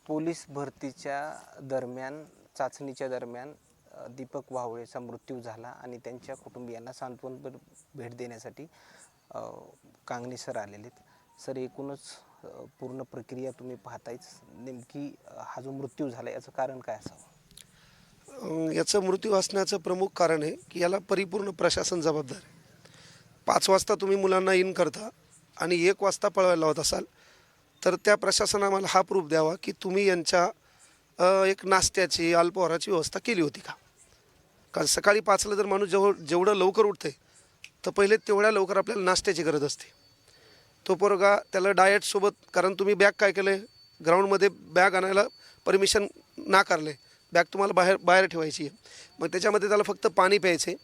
Police भरतीच्या दरम्यान चाचणीच्या दरम्यान दीपक वावळेचा मृत्यू झाला आणि त्यांच्या कुटुंबियांना सांत्वनपर भेट देण्यासाठी कांगणे सर आलेले आहेत. सर, एकूणच पूर्ण प्रक्रिया तुम्ही पाहतायच, नेमकी हा जो मृत्यू झाला याचं कारण काय असावं? याचं मृत्यू असण्याचं प्रमुख कारण आहे की याला परिपूर्ण प्रशासन जबाबदार आहे. 5 वाजता तुम्ही मुलांना इन करता आणि 1 वाजता पळवायला लावत असाल तर त्या प्रशासनाने आम्हाला हा प्रूफ द्यावा की तुम्ही यांच्या एक नाश्त्याची अल्पाहाराची व्यवस्था केली होती का. कारण सकाळी 5ला जर माणूस जेवढं लवकर उठते तर पहिले तेवढ्या लवकर आपल्याला नाश्त्याची गरज असते. तो पोरगा त्याला डाएटसोबत, कारण तुम्ही बॅग काय केलं आहे, ग्राउंडमध्ये बॅग आणायला परमिशन नाकारले, बॅग तुम्हाला बाहेर बाहेर ठेवायची आहे. मग त्याच्यामध्ये त्याला फक्त पाणी प्यायचं आहे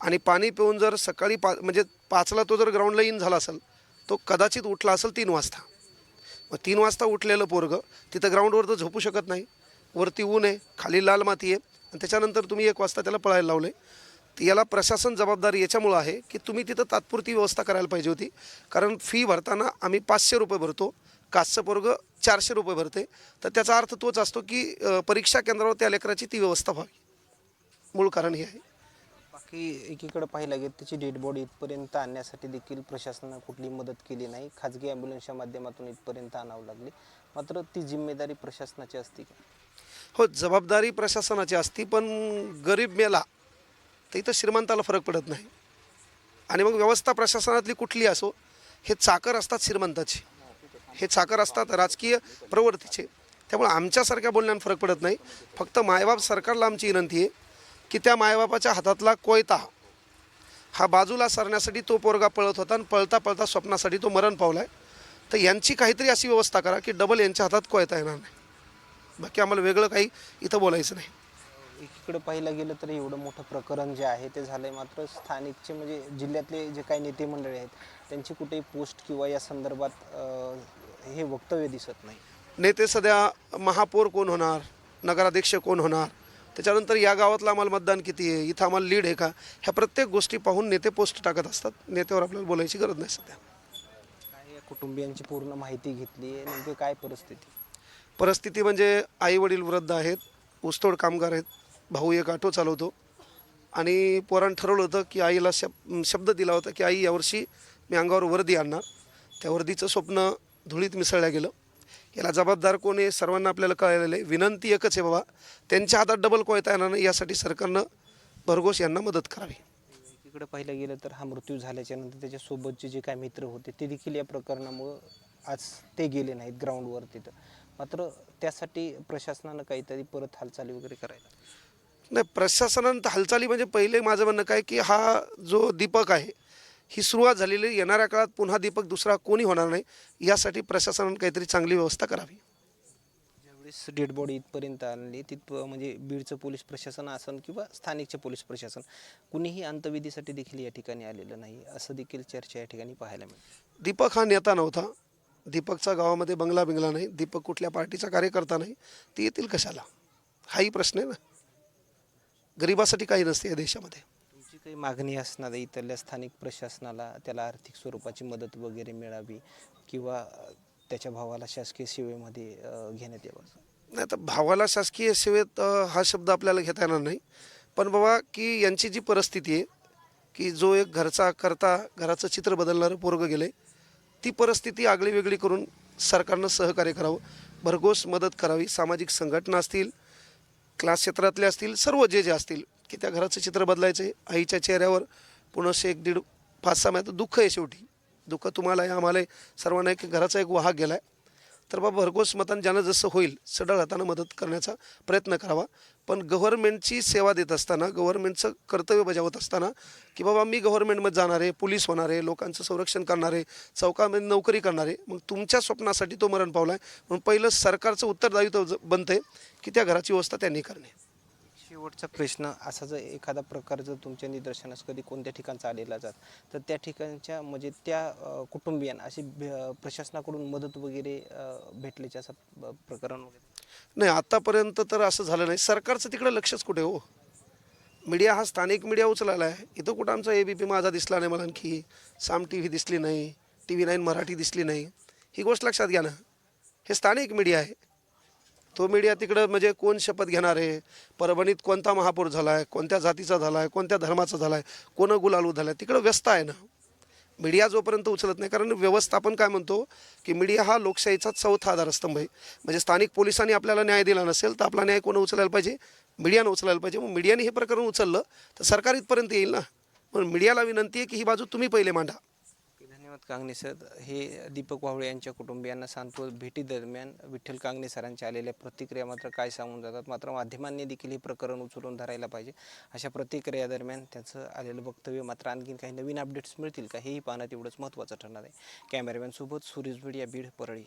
आणि पाणी पिऊन जर सकाळी म्हणजे 5ला तो जर ग्राउंडला इन झाला असेल तो कदाचित उठला असेल 3 वाजता. मग 3 वाजता उठलेलं पोरगं तिथं ग्राउंडवर तर झोपू शकत नाही. वरती ऊन आहे, खाली लाल माती आहे आणि त्याच्यानंतर तुम्ही 1 वाजता त्याला पळायला लावले. तर याला प्रशासन जबाबदारी याच्यामुळं आहे की तुम्ही तिथं तात्पुरती व्यवस्था करायला पाहिजे होती. कारण फी भरताना आम्ही 500 रुपये भरतो, काचचं पोरगं 400 रुपये भरते. तर त्याचा अर्थ तोच असतो की परीक्षा केंद्रावर त्या लेकराची ती व्यवस्था व्हावी. मूळ कारण हे आहे. बाकी एकीकडे पाहिलं गेलं त्याची डेड बॉडी इथपर्यंत आणण्यासाठी देखील प्रशासनाने कुठली मदत केली नाही. खाजगी ॲम्ब्युलन्सच्या माध्यमातून इथपर्यंत आणावं लागली. मात्र ती जिम्मेदारी प्रशासनाची असते का? हो, जबाबदारी प्रशासनाची असती, पण गरीब मेला तर इथं श्रीमंताला फरक पडत नाही. आणि मग व्यवस्था प्रशासनातली कुठली असो, हे चाकर असतात श्रीमंताचे, हे चाकर असतात राजकीय प्रवृत्तीचे. त्यामुळे आमच्यासारख्या बोलण्यानं फरक पडत नाही. फक्त मायबाप सरकारला आमची विनंती आहे की त्या मायबापाच्या हातातला कोयता हा बाजूला सरण्यासाठी तो पोरगा पळत होता आणि पळता पळता स्वप्नासाठी तो मरण पावला आहे. तर यांची काहीतरी अशी व्यवस्था करा की डबल यांच्या हातात कोयता येणार नाही. बाकी आम्हाला वेगळं काही इथं बोलायचं नाही. एकीकडे पाहिलं गेलं तर एवढं मोठं प्रकरण जे आहे ते झालंय, मात्र स्थानिकचे म्हणजे जिल्ह्यातले जे काही नेते मंडळी आहेत त्यांची कुठेही पोस्ट किंवा या संदर्भात हे वक्तव्य दिसत नाही. नेते सध्या महापौर कोण होणार, नगराध्यक्ष कोण होणार, त्याच्यानंतर या गावातलं आम्हाला मतदान किती आहे, इथं आम्हाला लीड आहे का, ह्या प्रत्येक गोष्टी पाहून नेते पोस्ट टाकत असतात. नेत्यावर आपल्याला बोलायची गरज नाही सध्या. काय या कुटुंबियांची पूर्ण माहिती घेतली आहे, नेमकी काय परिस्थिती म्हणजे आई वडील वृद्ध आहेत, ऊसतोड कामगार आहेत, भाऊ एक ऑटो चालवतो आणि पोरानं ठरवलं होतं की आईला शब्द दिला होता की आई यावर्षी मी अंगावर वर्दी आणणार. त्या वर्दीचं स्वप्न धुळीत मिसळलं गेलं. याला जबाबदार कोण आहे सर्वांना आपल्याला कळलेलं आहे. विनंती एकच आहे बाबा, त्यांच्या हातात डबल कोयता येणार नाही यासाठी सरकारनं भरघोस यांना मदत करावी. एकीकडे पाहिलं गेलं तर हा मृत्यू झाल्याच्या नंतर त्याच्यासोबतचे जे काही मित्र होते ते देखील या प्रकरणामुळं आज ते गेले नाहीत ग्राउंडवर तिथं. मात्र त्यासाठी प्रशासनानं काहीतरी परत हालचाली वगैरे करायला नाही, प्रशासनानं तर हालचाली म्हणजे पहिले माझं म्हणणं काय की हा जो दीपक आहे ही सुरुवात झालेली, येणाऱ्या काळात पुन्हा दीपक दुसरा कोणी होणार नाही यासाठी प्रशासनानं काहीतरी चांगली व्यवस्था करावी. ज्यावेळेस डेड बॉडी इथपर्यंत आणली तिथं म्हणजे बीडचं पोलीस प्रशासन असन किंवा स्थानिकचे पोलीस प्रशासन कुणीही अंत्यविधीसाठी देखील या ठिकाणी आलेलं नाही, असं देखील चर्चा या ठिकाणी पाहायला मिळते. दीपक हा नेता नव्हता, दीपकचा गावामध्ये बंगला बिंगला नाही, दीपक कुठल्या पार्टीचा कार्यकर्ता नाही, ती येतील कशाला, हाही प्रश्न आहे ना. गरिबासाठी काही नसते या देशामध्ये. तुमची काही मागणी असणार आहे इथल्या स्थानिक प्रशासनाला, त्याला आर्थिक स्वरूपाची मदत वगैरे मिळावी किंवा त्याच्या भावाला शासकीय सेवेमध्ये घेण्यात यावं? नाही, तर भावाला शासकीय सेवेत हा शब्द आपल्याला घेता येणार नाही. पण बाबा की यांची जी परिस्थिती आहे की जो एक घरचा करता घराचं चित्र बदलणारं पोरगं गेलं आहे, ती परिस्थिती आगळी वेगळी करून सरकारनं सहकार्य करावं, भरघोस मदत करावी. सामाजिक संघटना असतील, क्लास क्षेत्रातले असतील, सर्व जे असतील की त्या घराचं चित्र बदलायचं आहे. आईच्या चेहऱ्यावर पुन्हा 1.5 5-6 महिन्यात दुःख आहे. शेवटी दुःख तुम्हाला आहे, आम्हाला आहे, सर्वांना एक घराचा एक वाहक गेला आहे. तर बाबा भरघोस मतान ज्यानं जसं होईल सढळ हातानं मदत करण्याचा प्रयत्न करावा. पण गव्हर्नमेंटची सेवा देत असताना, गव्हर्नमेंटचं कर्तव्य बजावत असताना की बाबा मी गव्हर्नमेंटमध्ये जाणार आहे, पोलीस होणार आहे, लोकांचं संरक्षण करणार आहे, चौकामध्ये नोकरी करणार आहे, मग तुमच्या स्वप्नासाठी तो मरण पावला आहे, म्हणून पहिलं सरकारचं उत्तरदायित्व बनतं आहे की त्या घराची व्यवस्था त्यांनी करणे. शेवटचा प्रश्न असा, जर एखादा प्रकार जर तुमच्या निदर्शनास कधी कोणत्या ठिकाणचा आलेला जात तर त्या ठिकाणच्या म्हणजे त्या कुटुंबियांना अशी प्रशासनाकडून मदत वगैरे भेटल्याचे असं प्रकरण वगैरे? नाही, आत्तापर्यंत तर असं झालं नाही. सरकारचं तिकडं लक्षच कुठे हो. मीडिया हा स्थानिक मीडिया उचलायला आहे. इथं कुठं आमचा ABP माझा दिसला नाही मला, आणखी साम TV दिसली नाही, TV9 मराठी दिसली नाही. ही गोष्ट लक्षात घ्या ना, हे स्थानिक मीडिया आहे. तो मीडिया तिकडं म्हणजे कोण शपथ घेणार आहे, परभणीत कोणता महापौर झाला आहे, कोणत्या जातीचा झाला आहे, कोणत्या धर्माचा झाला आहे, कोण गुलालू झाला आहे, तिकडं व्यस्त आहे ना. मीडिया जोपर्यंत उचलत नाही, कारण व्यवस्थापन काय म्हणतो की मीडिया हा लोकशाहीचा चौथा आधारस्तंभ आहे. म्हणजे स्थानिक पोलिसांनी आपल्याला न्याय दिला नसेल तर आपला न्याय कोण उचलायला पाहिजे? मीडियानं उचलायला पाहिजे. मग मीडियाने हे प्रकरण उचललं तर सरकार इथपर्यंत येईल ना. पण मीडियाला विनंती आहे की ही बाजू तुम्ही पहिले मांडा. धन्यवाद कांगणे सर. हे दीपक वावळे यांच्या कुटुंबियांना सांत्वन भेटीदरम्यान विठ्ठल कांगणे सरांच्या आलेल्या प्रतिक्रिया मात्र काय सांगून जातात. मात्र माध्यमांनी देखील हे प्रकरण उचलून धरायला पाहिजे. अशा प्रतिक्रिया दरम्यान त्याचं आलेलं वक्तव्य मात्र आणखीन काही नवीन अपडेट्स मिळतील का हेही पाहणं तेवढंच महत्त्वाचं ठरणार आहे. कॅमेरामॅन सोबत सुरेश भिड या बीड परळी.